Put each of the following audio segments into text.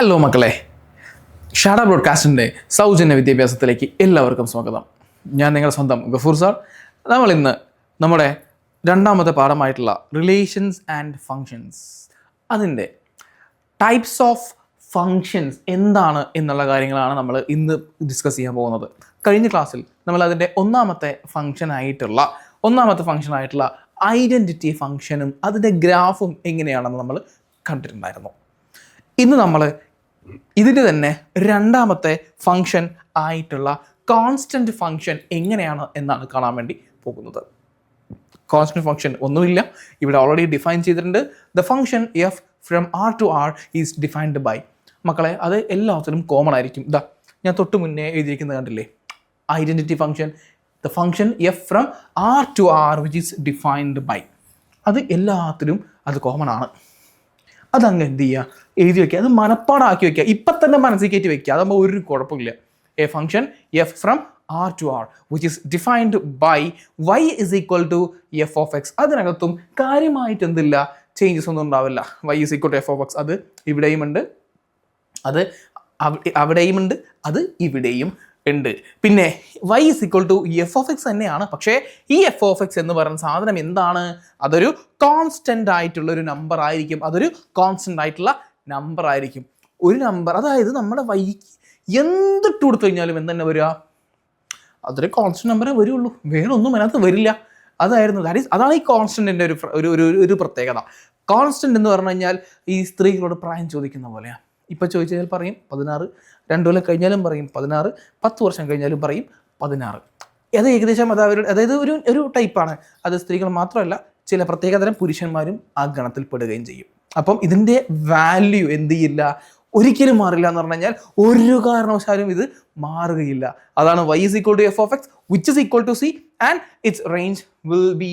Hello മക്കളെ, ഷാഡ ബ്രോഡ്കാസ്റ്റിൻ്റെ സൗജന്യ വിദ്യാഭ്യാസത്തിലേക്ക് എല്ലാവർക്കും സ്വാഗതം. ഞാൻ നിങ്ങളുടെ സ്വന്തം ഗഫൂർ സാർ. നമ്മൾ ഇന്ന് നമ്മുടെ രണ്ടാമത്തെ പാഠമായിട്ടുള്ള റിലേഷൻസ് ആൻഡ് ഫങ്ഷൻസ്, അതിൻ്റെ ടൈപ്സ് ഓഫ് ഫങ്ഷൻസ് എന്താണ് എന്നുള്ള കാര്യങ്ങളാണ് നമ്മൾ ഇന്ന് ഡിസ്കസ് ചെയ്യാൻ പോകുന്നത്. കഴിഞ്ഞ ക്ലാസ്സിൽ നമ്മൾ അതിൻ്റെ ഒന്നാമത്തെ ഫങ്ഷനായിട്ടുള്ള ഐഡൻറ്റിറ്റി ഫങ്ഷനും അതിൻ്റെ ഗ്രാഫും എങ്ങനെയാണെന്ന് നമ്മൾ കണ്ടിട്ടുണ്ടായിരുന്നു. ഇന്ന് നമ്മൾ ഇതിൻ്റെ തന്നെ രണ്ടാമത്തെ ഫങ്ഷൻ ആയിട്ടുള്ള കോൺസ്റ്റൻറ്റ് ഫങ്ഷൻ എങ്ങനെയാണ് എന്നാണ് കാണാൻ വേണ്ടി പോകുന്നത്. കോൺസ്റ്റൻറ്റ് ഫങ്ഷൻ ഒന്നുമില്ല, ഇവിടെ ഓൾറെഡി ഡിഫൈൻ ചെയ്തിട്ടുണ്ട്. The function f from R to R is defined by. മക്കളെ, അത് എല്ലാത്തിനും കോമൺ ആയിരിക്കും. ഇതാ ഞാൻ തൊട്ട് മുന്നേ എഴുതിയിരിക്കുന്നത് കണ്ടില്ലേ, identity function, the function f from R to R which is defined by. അത് എല്ലാത്തിനും അത് കോമൺ ആണ്. അതങ്ങ് എന്ത് ചെയ്യുക, എഴുതി വയ്ക്കുക, അത് മനപ്പാടാക്കി വയ്ക്കുക, ഇപ്പം തന്നെ മനസ്സിൽ കയറ്റി വയ്ക്കുക. അതാകുമ്പോൾ ഒരു കുഴപ്പമില്ല. A function f from R to R which is defined by y is equal to f of x. അതിനകത്തും കാര്യമായിട്ട് എന്തില്ല, ചേഞ്ചസ് ഒന്നും ഉണ്ടാവില്ല. Y is equal to f of x, അത് ഇവിടെയും ഉണ്ട്, അത് അവിടെയും ഉണ്ട്, അത് ഇവിടെയും ഉണ്ട്. പിന്നെ y is equal to f of x തന്നെയാണ്. പക്ഷേ ഈ എഫ് ഓഫ് എക്സ് എന്ന് പറയുന്ന സാധനം എന്താണ്? അതൊരു കോൺസ്റ്റൻ്റ് ആയിട്ടുള്ള ഒരു നമ്പർ ആയിരിക്കും. ഒരു നമ്പർ, അതായത് നമ്മുടെ വൈക്ക് എന്തിട്ട് കൊടുത്തു കഴിഞ്ഞാലും എന്തെന്നെ വരിക, അതൊരു കോൺസ്റ്റൻ്റ് നമ്പറേ വരുള്ളൂ, വേറെ ഒന്നും അതിനകത്ത് വരില്ല. അതാണ് ഈ കോൺസ്റ്റൻറ്റിൻ്റെ ഒരു പ്രത്യേകത. കോൺസ്റ്റൻ്റ് എന്ന് പറഞ്ഞു കഴിഞ്ഞാൽ ഈ സ്ത്രീകളോട് പ്രായം ചോദിക്കുന്ന പോലെയാണ്. ഇപ്പം ചോദിച്ചാൽ പറയും 16, 2 കൊല്ലം കഴിഞ്ഞാലും പറയും 16, 10 വർഷം കഴിഞ്ഞാലും പറയും 16. അത് ഏകദേശം അതായത് ഒരു ടൈപ്പാണ്. അത് സ്ത്രീകൾ മാത്രമല്ല, ചില പ്രത്യേകതരം പുരുഷന്മാരും ആ ഗണത്തിൽ പെടുകയും ചെയ്യും. അപ്പം ഇതിൻ്റെ വാല്യൂ എന്ത് ചെയ്യില്ല, ഒരിക്കലും മാറില്ല എന്ന് പറഞ്ഞു കഴിഞ്ഞാൽ ഒരു കാരണവശാലും ഇത് മാറുകയില്ല. അതാണ് y is equal to f of x which is equal to c and its range will be,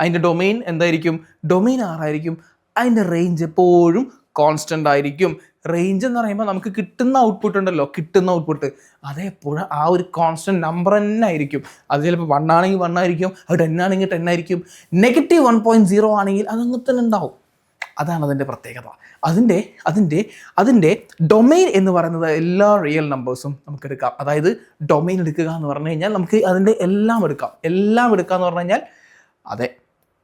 അതിൻ്റെ ഡൊമെയിൻ എന്തായിരിക്കും? ഡൊമെയിൻ ആറായിരിക്കും. അതിൻ്റെ റേഞ്ച് എപ്പോഴും കോൺസ്റ്റൻ്റ് ആയിരിക്കും. റേഞ്ച് എന്ന് പറയുമ്പോൾ നമുക്ക് കിട്ടുന്ന ഔട്ട്പുട്ട് അതേപ്പോഴും ആ ഒരു കോൺസ്റ്റൻറ്റ് നമ്പർ തന്നെ ആയിരിക്കും. അത് ചിലപ്പോൾ 1 ആണെങ്കിൽ 1 ആയിരിക്കും, അത് 10 ആണെങ്കിൽ 10 ആയിരിക്കും, -1.0 ആണെങ്കിൽ അതങ്ങനെ തന്നെ ഉണ്ടാവും. അതാണ് അതിൻ്റെ പ്രത്യേകത. അതിൻ്റെ ഡൊമെയിൻ എന്ന് പറയുന്നത് എല്ലാ റിയൽ നമ്പേഴ്സും നമുക്ക് എടുക്കാം. അതായത് ഡൊമെയിൻ എടുക്കുക എന്ന് പറഞ്ഞു കഴിഞ്ഞാൽ നമുക്ക് അതിൻ്റെ എല്ലാം എടുക്കുക എന്ന് പറഞ്ഞു കഴിഞ്ഞാൽ അതെ,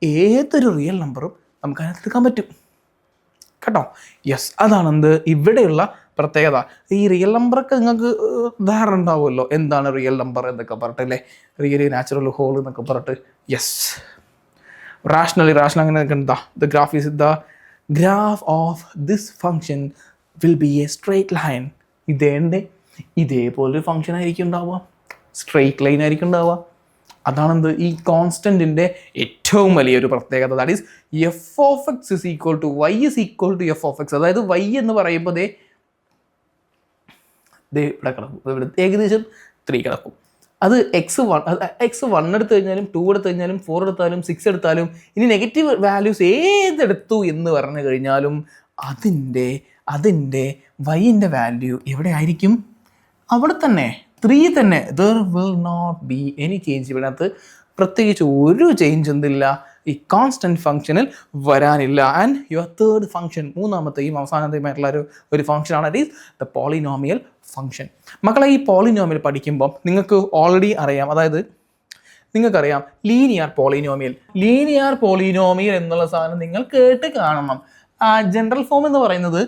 ഏതൊരു റിയൽ നമ്പറും നമുക്ക് അതിനകത്ത് എടുക്കാൻ പറ്റും കേട്ടോ. യെസ്, അതാണെന്ത് ഇവിടെയുള്ള പ്രത്യേകത. ഈ റിയൽ നമ്പറൊക്കെ നിങ്ങൾക്ക് ധാരണ ഉണ്ടാവുമല്ലോ, എന്താണ് റിയൽ നമ്പർ എന്നൊക്കെ പറഞ്ഞിട്ട് അല്ലേ, റിയൽ, നാച്ചുറൽ, ഹോൾ എന്നൊക്കെ പറഞ്ഞിട്ട്. യെസ്, റാഷണൽ അങ്ങനെ എന്താ, the graph of this function will be a straight line. ഇതേപോലൊരു ഫങ്ഷൻ ആയിരിക്കും ഉണ്ടാവുക, സ്ട്രെയിറ്റ് ലൈൻ ആയിരിക്കും ഉണ്ടാവുക. അതാണെന്ത് ഈ കോൺസ്റ്റൻറ്റിൻ്റെ ഏറ്റവും വലിയൊരു പ്രത്യേകത. That is f of x is equal to y is equal to f of x. അതായത് വൈ എന്ന് പറയുമ്പോൾ ഇവിടെ കിടക്കും, ഇവിടെ ഏകദേശം 3 കിടക്കും. അത് x1 എടുത്തു കഴിഞ്ഞാലും 2 എടുത്തു കഴിഞ്ഞാലും 4 എടുത്താലും 6 എടുത്താലും ഇനി നെഗറ്റീവ് വാല്യൂസ് ഏതെടുത്തു എന്ന് പറഞ്ഞു കഴിഞ്ഞാലും അതിൻ്റെ വൈൻ്റെ വാല്യൂ എവിടെ ആയിരിക്കും? അവിടെ തന്നെ 3 തന്നെ. There will not be any change. ഇതിനകത്ത് പ്രത്യേകിച്ച് ഒരു ചേഞ്ച് എന്തില്ല, ഈ കോൺസ്റ്റൻറ്റ് ഫംഗ്ഷനിൽ വരാനില്ല. ആൻഡ് യുവർ തേർഡ് ഫംഗ്ഷൻ, മൂന്നാമത്തെയും അവസാനത്തെയുമായിട്ടുള്ള ഒരു ഫംഗ്ഷനാണ്, that is the polynomial function. മക്കളെ, ഈ പോളിനോമിയൽ പഠിക്കുമ്പോൾ നിങ്ങൾക്ക് ഓൾറെഡി അറിയാം, അതായത് നിങ്ങൾക്കറിയാം ലീനിയർ പോളിനോമിയൽ എന്നുള്ള സാധനം നിങ്ങൾ കേട്ട് കാണണം. ജനറൽ ഫോം എന്ന് പറയുന്നത്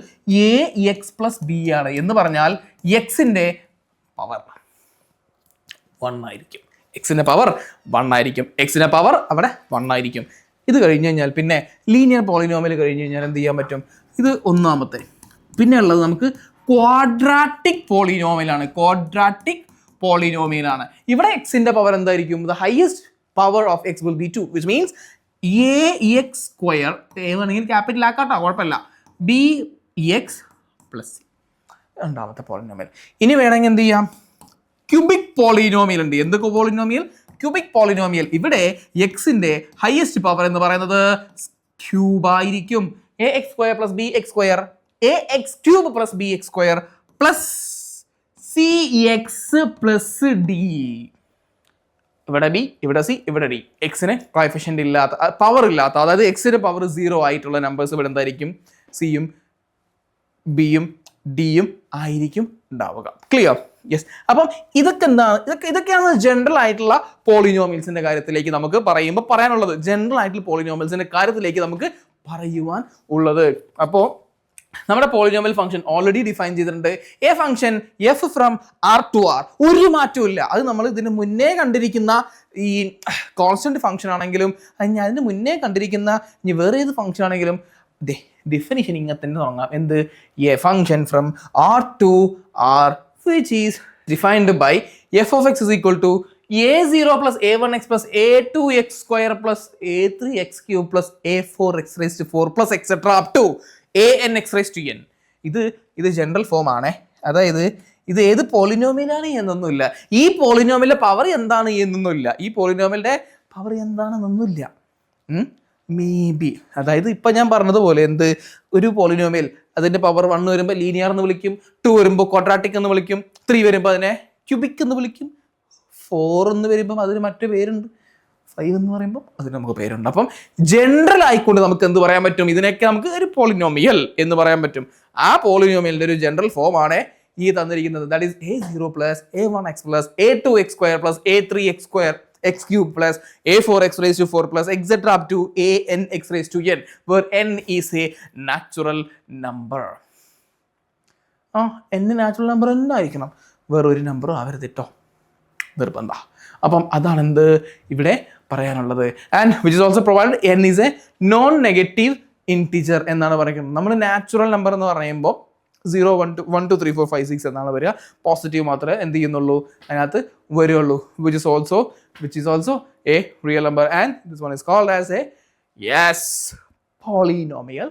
ax + b ആണ്. എന്ന് പറഞ്ഞാൽ എക്സിൻ്റെ പവർ 1 ആയിരിക്കും. എക്സിൻ്റെ പവർ 1 ആയിരിക്കും. എക്സിൻ്റെ പവർ അവിടെ 1 ആയിരിക്കും. ഇത് കഴിഞ്ഞ് കഴിഞ്ഞാൽ പിന്നെ ലീനിയർ പോളിനോമിയൽ കഴിഞ്ഞ് കഴിഞ്ഞാൽ എന്ത് ചെയ്യാൻ പറ്റും? ഇത് ഒന്നാമത്തെ. പിന്നെ ഉള്ളത് നമുക്ക് ക്വാഡ്രാറ്റിക് പോളിനോമിയലാണ്. ഇവിടെ എക്സിൻ്റെ പവർ എന്തായിരിക്കും? The highest power of X will be 2 which means ax², വേണമെങ്കിൽ ക്യാപിറ്റൽ ആക്കാട്ടോ, കുഴപ്പമില്ല, bx + c രണ്ടാമത്തെ പോളിനോമിയൽ. ഇനി വേണമെങ്കിൽ എന്ത് ചെയ്യാം? ക്യൂബിക് പോളിനോമിയൽ ഉണ്ട്. എന്തൊക്കെ പോളിനോമിയൽ? Cubic polynomial. ഇവിടെ എക്സിന്റെ ഹയസ്റ്റ് പവർ എന്ന് പറയുന്നത് ക്യൂബ് ആയിരിക്കും. ax² + bx², ax³ + bx² + cx + d. ഇവിടെ ബി, ഇവിടെ സി, ഇവിടെ ഡി. എക്സിന് കോഎഫിഷ്യന്റ് പവർ ഇല്ലാത്ത, അതായത് എക്സിന് പവർ 0 ആയിട്ടുള്ള നമ്പേഴ്സ് ഇവിടെ എന്തായിരിക്കും? സിയും ബിയും ഡിയും ആയിരിക്കും ഉണ്ടാവുക. ക്ലിയർ? യെസ്. അപ്പം ഇതൊക്കെ എന്താണ്, ഇതൊക്കെയാണ് ജനറൽ ആയിട്ടുള്ള പോളിനോമിയൽസിന്റെ കാര്യത്തിലേക്ക് നമുക്ക് പറയുമ്പോൾ പറയാനുള്ളത്. ജനറൽ ആയിട്ടുള്ള പോളിനോമിയൽസിന്റെ കാര്യത്തിലേക്ക് നമുക്ക് പറയുവാൻ ഉള്ളത്. അപ്പോൾ നമ്മുടെ പോളിനോമിയൽ ഫംഗ്ഷൻ ഓൾറെഡി ഡിഫൈൻ ചെയ്തിട്ടുണ്ട്. A function f from R to R, ഒരു മാറ്റവും ഇല്ല. അത് നമ്മൾ ഇതിന് മുന്നേ കണ്ടിരിക്കുന്ന ഈ കോൺസ്റ്റന്റ് ഫംഗ്ഷൻ ആണെങ്കിലും അതിന് മുന്നേ കണ്ടിരിക്കുന്ന ഇനി വേറെ ഏത് ഫംഗ്ഷൻ ആണെങ്കിലും ഡിഫിനിഷൻ ഇങ്ങനെ തന്നെ തുടങ്ങാം. എന്ത്? A function from R to R which is defined by f of x is equal to a0 plus a1x plus a2x square plus a3x cube plus a4x raised to 4 plus etc up to anx raised to n. ഇത് general form ആണ്. അതായത് ഇത് ഏത് പോളിനോമിയലാണ് എന്നൊന്നുമില്ല. ഈ പോളിനോമിയലിന്റെ power എന്താണ് എന്നൊന്നുമില്ല. ഈ പോളിനോമിയലിന്റെ പവർ എന്താണെന്നൊന്നുമില്ല. മേ ബി, അതായത് ഇപ്പൊ ഞാൻ പറഞ്ഞതുപോലെ എന്ത്, ഒരു പോളിനോമിയൽ അതിന്റെ പവർ 1 വരുമ്പോൾ ലീനിയർ എന്ന് വിളിക്കും, 2 വരുമ്പോൾ ക്വാഡ്രാറ്റിക് എന്ന് വിളിക്കും, 3 വരുമ്പോൾ അതിനെ ക്യൂബിക് എന്ന് വിളിക്കും, 4 എന്ന് വരുമ്പം അതിന് മറ്റു പേരുണ്ട്, 5 എന്ന് പറയുമ്പോൾ അതിന് നമുക്ക് പേരുണ്ട്. അപ്പം ജനറൽ ആയിക്കൊണ്ട് നമുക്ക് എന്ത് പറയാൻ പറ്റും? ഇതിനൊക്കെ നമുക്ക് ഒരു പോളിനോമിയൽ എന്ന് പറയാൻ പറ്റും. ആ പോളിനോമിയലിന്റെ ഒരു ജനറൽ ഫോം ആണ് ഈ തന്നിരിക്കുന്നത്. That is a0 plus a1x plus a2x square plus a3x square x cube plus a4x raised to 4 plus etc up to anx raised to n, where n is a natural number. n natural number എന്നായിരിക്കണം, വേറൊരു നമ്പറും ആവരുത് കേട്ടോ, നിർബന്ധ. അപ്പം അതാണ് എന്ത് ഇവിടെ പറയാനുള്ളത്. And which is also provide n is A non negative integer എന്നാണ് പറയുന്നത്. നമ്മൾ നാച്ചുറൽ നമ്പർ എന്ന് പറയുമ്പോൾ 0, 1, 2, 3, 4, 5, 6 എന്നാണ് വരിക. പോസിറ്റീവ് മാത്രമേ എന്ത് ചെയ്യുന്നുള്ളൂ അതിനകത്ത് വരുള്ളൂ. Which is also a real number and this one is called as a polynomial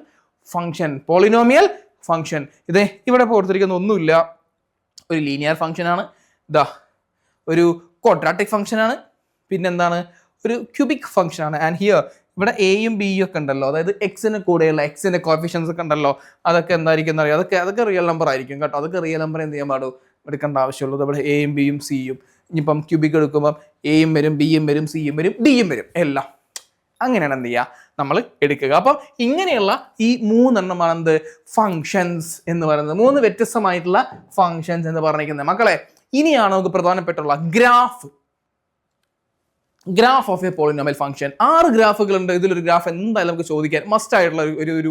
function. Polynomial function ഇത് ഇവിടെ കൊടുത്തിരിക്കുന്ന ഒന്നുമില്ല. ഒരു ലീനിയർ ഫംഗ്ഷൻ ആണ്, ഒരു ക്വാഡ്രാറ്റിക് ഫംഗ്ഷൻ ആണ്, പിന്നെന്താണ്, ഒരു ക്യൂബിക് ഫംഗ്ഷൻ ആണ്. ആൻഡ് ഹിയർ ഇവിടെ എയും ബിയും ഒക്കെ ഉണ്ടല്ലോ, അതായത് എക്സിന് കൂടെയുള്ള എക്സിന്റെ കോഫിഷ്യൻസ് ഒക്കെ ഉണ്ടല്ലോ, അതൊക്കെ എന്തായിരിക്കും എന്നറിയാം. അതൊക്കെ റിയൽ നമ്പർ ആയിരിക്കും കേട്ടോ. അതൊക്കെ റിയൽ നമ്പർ എന്ത് ചെയ്യാൻ പാടും, എടുക്കേണ്ട ആവശ്യമുള്ളത്. ഇവിടെ എയും ബിയും സിയും, ഇനിയിപ്പം ക്യൂബിക് എടുക്കുമ്പം എയും വരും, ബിയും വരും, സിയും വരും, ഡിയും വരും, എല്ലാം അങ്ങനെയാണ് എന്ത് ചെയ്യുക നമ്മൾ എടുക്കുക. അപ്പം ഇങ്ങനെയുള്ള ഈ 3 എണ്ണമാണ് എന്ത് ഫങ്ഷൻസ് എന്ന് പറയുന്നത്. 3 വ്യത്യസ്തമായിട്ടുള്ള ഫങ്ഷൻസ് എന്ന് പറഞ്ഞിരിക്കുന്നത്. മക്കളെ, ഇനിയാണ് നമുക്ക് പ്രധാനപ്പെട്ടുള്ള graph of a polynomial function. 6 ഗ്രാഫുകളുണ്ട്. ഇതിലൊരു ഗ്രാഫ് എന്തായാലും നമുക്ക് ചോദിക്കാൻ മസ്റ്റ് ആയിട്ടുള്ള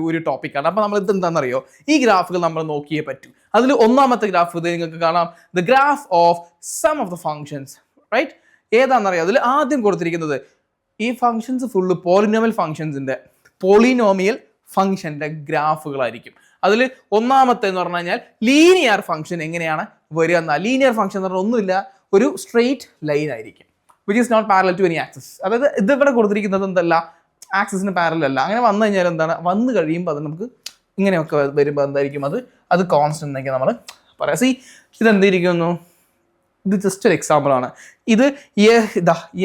ഒരു ടോപ്പിക്കാണ്. അപ്പോൾ നമ്മൾ ഇത് എന്താണെന്നറിയോ, ഈ ഗ്രാഫുകൾ നമ്മൾ നോക്കിയേ പറ്റൂ. അതിൽ ഒന്നാമത്തെ ഗ്രാഫ് ഇത് നിങ്ങൾക്ക് കാണാം, the graph of sum of the functions, right? ഏതാണെന്നറിയോ, അതിൽ ആദ്യം കൊടുത്തിരിക്കുന്നത് ഈ ഫങ്ഷൻസ് ഫുള്ള് പോളിനോമിയൽ ഫംഗ്ഷന്റെ ഗ്രാഫുകളായിരിക്കും. അതിൽ ഒന്നാമത്തെ എന്ന് പറഞ്ഞു കഴിഞ്ഞാൽ ലീനിയർ ഫംഗ്ഷൻ എങ്ങനെയാണ് വരിക എന്നാൽ, ലീനിയർ ഫംഗ്ഷൻ എന്ന് പറഞ്ഞാൽ ഒന്നുമില്ല, ഒരു സ്ട്രെയിറ്റ് ലൈൻ ആയിരിക്കും, which is not parallel to any axis. അതായത് ഇതിവിടെ കൊടുത്തിരിക്കുന്നത് എന്തല്ല, ആക്സിസിന് പാരലൽ അല്ല. അങ്ങനെ വന്നു കഴിഞ്ഞാൽ എന്താണ്, വന്നു കഴിയുമ്പോൾ അത് നമുക്ക് ഇങ്ങനെയൊക്കെ വരുമ്പോൾ എന്തായിരിക്കും, അത് കോൺസ്റ്റന്റ് എന്നൊക്കെ നമ്മൾ പറയാം. സി, ഇതെന്തിരിക്കുന്നു, ഇത് ജസ്റ്റ് ഒരു എക്സാമ്പിൾ ആണ്. ഇത്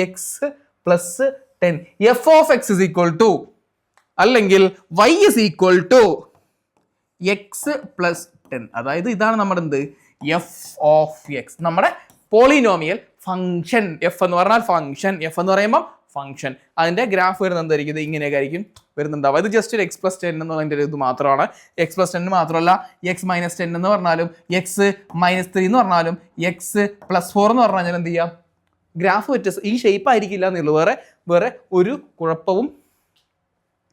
x plus 10 f of x is equal to, അല്ലെങ്കിൽ y is equal to x plus 10. അതായത് ഇതാണ് നമ്മുടെ എന്ത്, എഫ് ഓഫ് എക്സ്, നമ്മുടെ പോളിനോമിയൽ ഫംഗ്ഷൻ. എഫ് എന്ന് പറഞ്ഞാൽ ഫംഗ്ഷൻ, എഫ് എന്ന് പറയുമ്പോൾ ഫംഗ്ഷൻ. അതിന്റെ ഗ്രാഫ് വരുന്നത് എന്തായിരിക്കും, ഇങ്ങനെയൊക്കെ ആയിരിക്കും വരുന്നുണ്ടാവും. ഇത് ജസ്റ്റ് ഒരു എക്സ് പ്ലസ് 10 എന്നതിൻ്റെ ഇത് മാത്രമാണ്. എക്സ് പ്ലസ് 10 മാത്രമല്ല, എക്സ് മൈനസ് 10 എന്ന് പറഞ്ഞാലും, എക്സ് മൈനസ് 3 എന്ന് പറഞ്ഞാലും, എക്സ് പ്ലസ് 4 എന്ന് പറഞ്ഞു കഴിഞ്ഞാൽ എന്ത് ചെയ്യാം, ഗ്രാഫ് വ്യത്യസ്തം, ഈ ഷേപ്പ് ആയിരിക്കില്ല എന്നുള്ളൂ. വേറെ ഒരു കുഴപ്പവും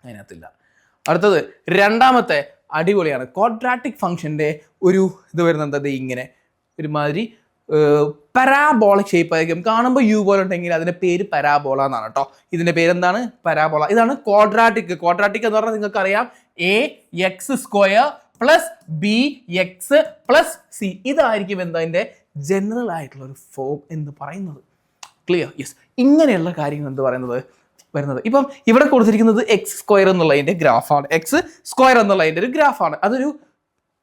അതിനകത്തില്ല. അടുത്തത് രണ്ടാമത്തെ അടിപൊളിയാണ്. ക്വാഡ്രാറ്റിക് ഫംഗ്ഷന്റെ ഒരു ഇത് വരുന്നത് ഇങ്ങനെ ഒരുമാതിരി പരാബോളിക് ഷേപ്പ് ആയിരിക്കും. കാണുമ്പോൾ യു പോലെ ഉണ്ടെങ്കിൽ അതിന്റെ പേര് പരാബോള എന്നാണ് കേട്ടോ. ഇതിന്റെ പേരെന്താണ്, പരാബോള. ഇതാണ് ക്വാഡ്രാറ്റിക്. ക്വാഡ്രാറ്റിക് എന്ന് പറഞ്ഞാൽ നിങ്ങൾക്ക് അറിയാം, A X square plus B X plus C. ഇതായിരിക്കും അതിന്റെ ജനറൽ ആയിട്ടുള്ള ഒരു ഫോം എന്ന് പറയുന്നത്. ക്ലിയർ? യെസ്. ഇങ്ങനെയുള്ള കാര്യങ്ങൾ എന്ത് പറയുന്നത് വരുന്നത്. ഇപ്പം ഇവിടെ കൊടുത്തിരിക്കുന്നത് എക്സ് സ്ക്വയർ എന്നുള്ളതിന്റെ ഗ്രാഫാണ്. എക്സ് സ്ക്വയർ എന്നുള്ളതിന്റെ ഒരു ഗ്രാഫാണ്. അതൊരു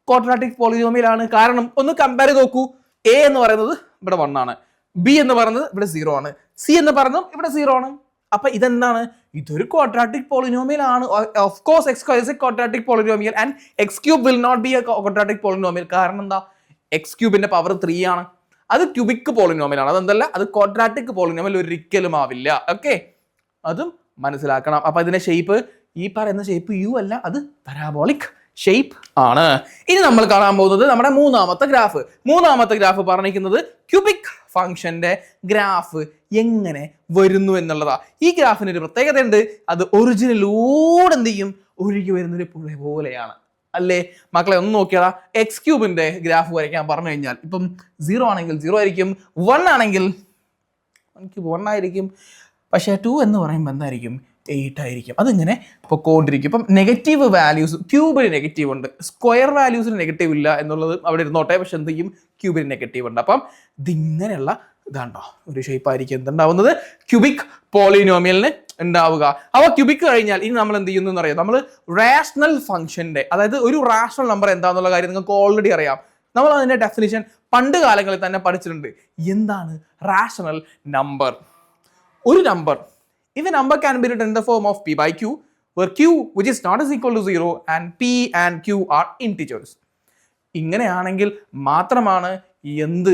ക്വാഡ്രാറ്റിക് പോളിനോമിയലാണ്. കാരണം ഒന്ന് കമ്പയർ ചെയ്ത് നോക്കൂ. എ എന്ന് പറയുന്നത് ഇവിടെ 1 ആണ്, ബി എന്ന് പറയുന്നത് ഇവിടെ 0 ആണ്, സി എന്ന് പറയുന്നത് ഇവിടെ 0 ആണ്. അപ്പൊ ഇതെന്താണ്, ഇതൊരു ക്വാഡ്രാറ്റിക് പോളിനോമിയൽ ആണ്. Of course x square is a quadratic polynomial and x cube will not be a quadratic polynomial. കാരണം എന്താ, എക്സ് ക്യൂബിന്റെ പവർ 3 ആണ്. അത് ക്യൂബിക് പോളിനോമിയൽ ആണ്. അതെന്തല്ല, അത് ക്വാഡ്രാറ്റിക് പോളിനോമിയൽ ഒരിക്കലും ആവില്ല. ഓക്കെ, അതും മനസ്സിലാക്കണം. അപ്പൊ ഇതിന്റെ ഷേപ്പ്, ഈ പറയുന്ന ഷേപ്പ് യു അല്ല, അത് പരാബോളിക് ഷേപ്പ് ആണ്. ഇനി നമ്മൾ കാണാൻ പോകുന്നത് നമ്മുടെ മൂന്നാമത്തെ ഗ്രാഫ് പറഞ്ഞിരിക്കുന്നത് ക്യൂബിക് ഫംഗ്ഷന്റെ ഗ്രാഫ് എങ്ങനെ വരുന്നു എന്നുള്ളതാ. ഈ ഗ്രാഫിന് ഒരു പ്രത്യേകതയുണ്ട്, അത് ഒറിജിനിലൂടെ എന്ത് ചെയ്യും, ഒഴുകി വരുന്നൊരു പുഴ പോലെയാണ് അല്ലേ മക്കളെ. ഒന്ന് നോക്കിയാടാ, എക്സ് ക്യൂബിന്റെ ഗ്രാഫ് വരയ്ക്കാൻ പറഞ്ഞു കഴിഞ്ഞാൽ ഇപ്പം 0 ആണെങ്കിൽ 0 ആയിരിക്കും, 1 ആണെങ്കിൽ 1 ആയിരിക്കും, പക്ഷേ 2 എന്ന് പറയുമ്പോൾ എന്തായിരിക്കും, 8 ആയിരിക്കും. അതിങ്ങനെ പൊക്കോണ്ടിരിക്കും. ഇപ്പം നെഗറ്റീവ് വാല്യൂസ് ക്യൂബിന് നെഗറ്റീവ് ഉണ്ട്, സ്ക്വയർ വാല്യൂസിന് നെഗറ്റീവ് ഇല്ല എന്നുള്ളത് അവിടെ ഇരുന്നോട്ടെ, പക്ഷെ എന്ത് ചെയ്യും, ക്യൂബിന് നെഗറ്റീവ് ഉണ്ട്. അപ്പം ഇതിങ്ങനെയുള്ള ഇതാണ്ടോ ഒരു ഷേപ്പ് ആയിരിക്കും എന്തുണ്ടാവുന്നത്, ക്യൂബിക് പോളിനോമിയലിന് ഉണ്ടാവുക. അവ ക്യൂബിക് കഴിഞ്ഞാൽ ഇനി നമ്മൾ എന്ത് ചെയ്യുന്നു എന്നറിയാം, നമ്മൾ റാഷണൽ ഫംഗ്ഷന്റെ, അതായത് ഒരു റാഷണൽ നമ്പർ എന്താണെന്നുള്ള കാര്യം നിങ്ങൾക്ക് ഓൾറെഡി അറിയാം. നമ്മൾ അതിന്റെ ഡെഫിനിഷൻ പണ്ട് കാലങ്ങളിൽ തന്നെ പഠിച്ചിട്ടുണ്ട്. എന്താണ് റാഷണൽ നമ്പർ? ഒരു number, if a number can be written in the form of p by q, where q which is not is equal to 0 and p and q are integers. ഇങ്ങനെയാണെങ്കിൽ മാത്രമാണ് എന്ത്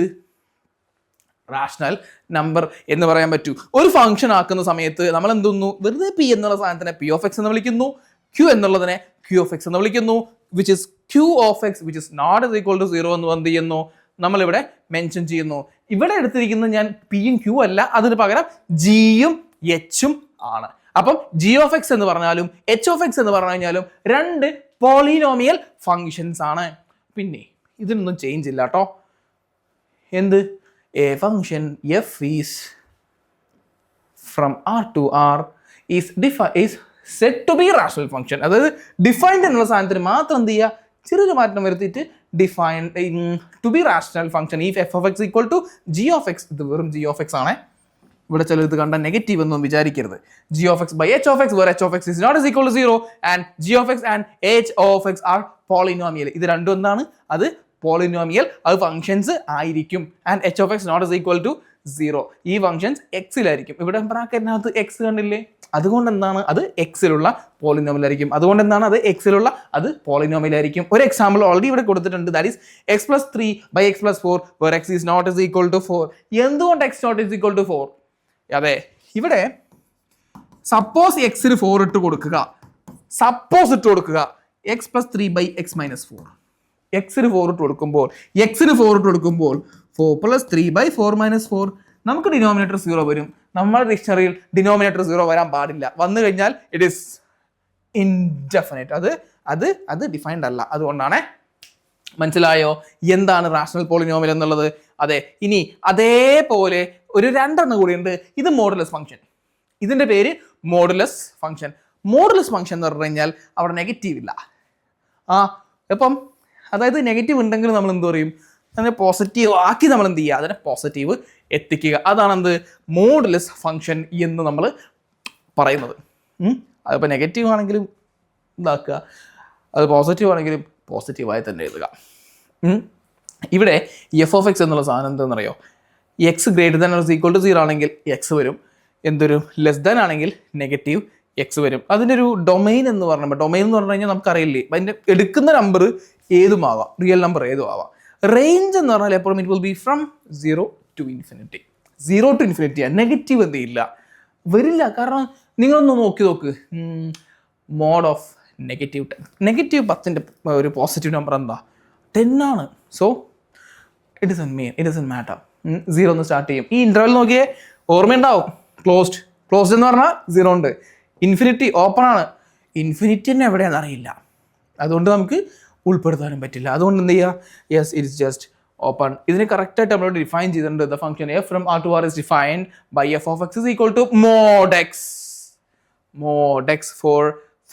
rational number എന്ന് പറയാൻ പറ്റൂ. ഒരു function ആക്കുന്ന സമയത്ത് നമ്മൾ എന്തൊന്നു, വെറുതെ പി എന്നുള്ള സാധനത്തിനെ പി ഓഫ് എക്സ് എന്ന് വിളിക്കുന്നു, ക്യൂ എന്നുള്ളതിനെ ക്യൂ ഓഫ് എക്സ് എന്ന് വിളിക്കുന്നു, which is q of x which is not is equal to 0 എന്ന് എന്ത് ചെയ്യുന്നു, നമ്മളിവിടെ മെൻഷൻ ചെയ്യുന്നു. ഇവിടെ എടുത്തിരിക്കുന്നത് ഞാൻ പിയും ക്യൂ അല്ല, അതിന് പകരം ജിയും എച്ചും ആണ്. അപ്പം ജി ഓഫ് എക്സ് എന്ന് പറഞ്ഞാലും എച്ച് ഓഫ് എക്സ് എന്ന് പറഞ്ഞു കഴിഞ്ഞാലും രണ്ട് പോളിനോമിയൽ ഫങ്ഷൻസ് ആണ്. പിന്നെ ഇതിനൊന്നും ചേഞ്ച് ഇല്ല കേട്ടോ. എന്ത്, a function f is from R to R is set to be rational function. അതായത് ഡിഫൈൻഡ് എന്നുള്ള സാധനത്തിന് മാത്രം എന്ത് ചെയ്യുക, ചെറിയൊരു മാറ്റം വരുത്തിയിട്ട് defined to be rational function ഈ f of x equal to g of x. ഇത് വെറും ജി ഓഫ് എക്സ് ആണേ, ഇവിടെ ചിലർ ഇത് കണ്ട നെഗറ്റീവ് ഒന്നും വിചാരിക്കരുത്. G of x by h of x where h of x is not is equal to 0 and g of x and h of x are polynomial. ഇത് രണ്ടും എന്താണ്, അത് പോളിനോമിയൽ, അത് ഫംഗ്ഷൻസ് ആയിരിക്കും. And h of x not is equal to 0, ഈ functions എക്സിലായിരിക്കും. ഇവിടെ ബ്രാക്കറ്റിനകത്ത് X കണ്ടില്ലേ, അതുകൊണ്ട് എന്താണ്, അത് എക്സിലുള്ള പോളിനോമിയൽ ആയിരിക്കും. അതുകൊണ്ട് എന്താണ്, അത് എക്സിലുള്ള അത് പോളിനോമിയൽ ആയിരിക്കും. ഒരു എക്സാമ്പിൾ ഓൾറെഡി ഇവിടെ കൊടുത്തിട്ടുണ്ട്, that is x plus 3 by x plus 4 where x is not is equal to 4. എന്തുകൊണ്ട് x not is equal to 4? അതെ, ഇവിടെ സപ്പോസ് എക്സിന് 4 ഇട്ട് കൊടുക്കുക, സപ്പോസ് ഇട്ട് കൊടുക്കുക x plus 3 by x minus 4. എക്സിന് 4 ഇട്ട് കൊടുക്കുമ്പോൾ 4 പ്ലസ് 3 ബൈ 4 മൈനസ് 4 നമുക്ക് ഡിനോമിനേറ്റർ 0 വരും. നമ്മുടെ ഡിക്ഷണറിയിൽ ഡിനോമിനേറ്റർ 0 വരാൻ പാടില്ല. വന്നു കഴിഞ്ഞാൽ ഇറ്റ് ഈസ് ഇൻഡെഫിനിറ്റ്, അത് ഡിഫൈൻഡ് അല്ല. അതുകൊണ്ടാണ്. മനസ്സിലായോ എന്താണ് റാഷണൽ പോളിനോമിയൽ എന്നുള്ളത്? അതെ, ഇനി അതേപോലെ ഒരു 2 എണ്ണം കൂടിയുണ്ട്. ഇത് മോഡുലസ് ഫംഗ്ഷൻ, ഇതിന്റെ പേര് മോഡുലസ് ഫംഗ്ഷൻ. മോഡുലസ് ഫംഗ്ഷൻ എന്ന് പറഞ്ഞു കഴിഞ്ഞാൽ അവിടെ നെഗറ്റീവ് ഇല്ല. ഇപ്പം അതായത് നെഗറ്റീവ് ഉണ്ടെങ്കിൽ നമ്മൾ എന്ത് പറയും, അതിനെ പോസിറ്റീവ് ആക്കി നമ്മൾ എന്ത് ചെയ്യുക, അതിനെ പോസിറ്റീവ് എത്തിക്കുക. അതാണ് എന്ത്, മോഡുലസ് ഫംഗ്ഷൻ എന്ന് നമ്മൾ പറയുന്നത്. അതിപ്പോൾ നെഗറ്റീവ് ആണെങ്കിലും ഇതാക്കുക, അത് പോസിറ്റീവ് ആണെങ്കിലും പോസിറ്റീവായി തന്നെ എഴുതുക. ഇവിടെ എഫ് ഓഫ് എക്സ് എന്നുള്ള സാധനം എന്താണെന്നറിയോ, x greater than or equal to 0 ആണെങ്കിൽ എക്സ് വരും, എന്തൊരു ലെസ് ദാൻ ആണെങ്കിൽ നെഗറ്റീവ് എക്സ് വരും. അതിൻ്റെ ഒരു ഡൊമൈൻ എന്ന് പറഞ്ഞാൽ, ഡൊമൈൻ എന്ന് പറഞ്ഞു കഴിഞ്ഞാൽ നമുക്കറിയില്ലേ, അതിൻ്റെ എടുക്കുന്ന നമ്പർ ഏതുമാവാം, റിയൽ നമ്പർ ഏതും ആവാം. റേഞ്ച് എന്ന് പറഞ്ഞാൽ എപ്പോഴും it will be from 0 to infinity. 0 to infinity negative എന്തില്ല, വരില്ല. കാരണം നിങ്ങളൊന്ന് നോക്ക്, മോഡ് ഓഫ് -10. -10ൻ്റെ ഒരു പോസിറ്റീവ് നമ്പർ എന്താ, 10 ആണ്. So it doesn't matter. 0 ഒന്ന് സ്റ്റാർട്ട് ചെയ്യും. ഈ ഇൻ്റർവെൽ നോക്കിയേ, ഓർമ്മയുണ്ടാവും. ക്ലോസ്ഡ് എന്ന് പറഞ്ഞാൽ 0 ഉണ്ട്. ഇൻഫിനിറ്റി ഓപ്പൺ ആണ്. ഇൻഫിനിറ്റി തന്നെ എവിടെയാണെന്ന് അറിയില്ല, അതുകൊണ്ട് നമുക്ക് ഉൾപ്പെടുത്താനും പറ്റില്ല. അതുകൊണ്ട് എന്ത് ചെയ്യുക, yes it is just open. ഇതിന് കറക്റ്റായിട്ട് നമ്മളോട് ഡിഫൈൻ ചെയ്തിട്ടുണ്ട്. The function f from R to r is defined by f of x is equal to mod x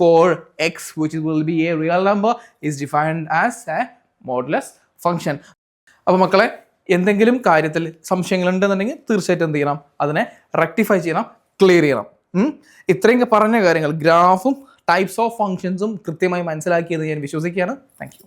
for x which will be a real number is defined as a modulus function. അപ്പോൾ മക്കളെ, എന്തെങ്കിലും കാര്യത്തിൽ സംശയങ്ങളുണ്ടെന്നുണ്ടെങ്കിൽ തീർച്ചയായിട്ടും എന്ത് ചെയ്യണം, അതിനെ rectify ചെയ്യണം, clear ചെയ്യണം. ഇത്രയും പറഞ്ഞ കാര്യങ്ങൾ, ഗ്രാഫും ടൈപ്സ് ഓഫ് ഫങ്ഷൻസും കൃത്യമായി മനസ്സിലാക്കിയത് ഞാൻ വിശ്വസിക്കുകയാണ്. Thank you.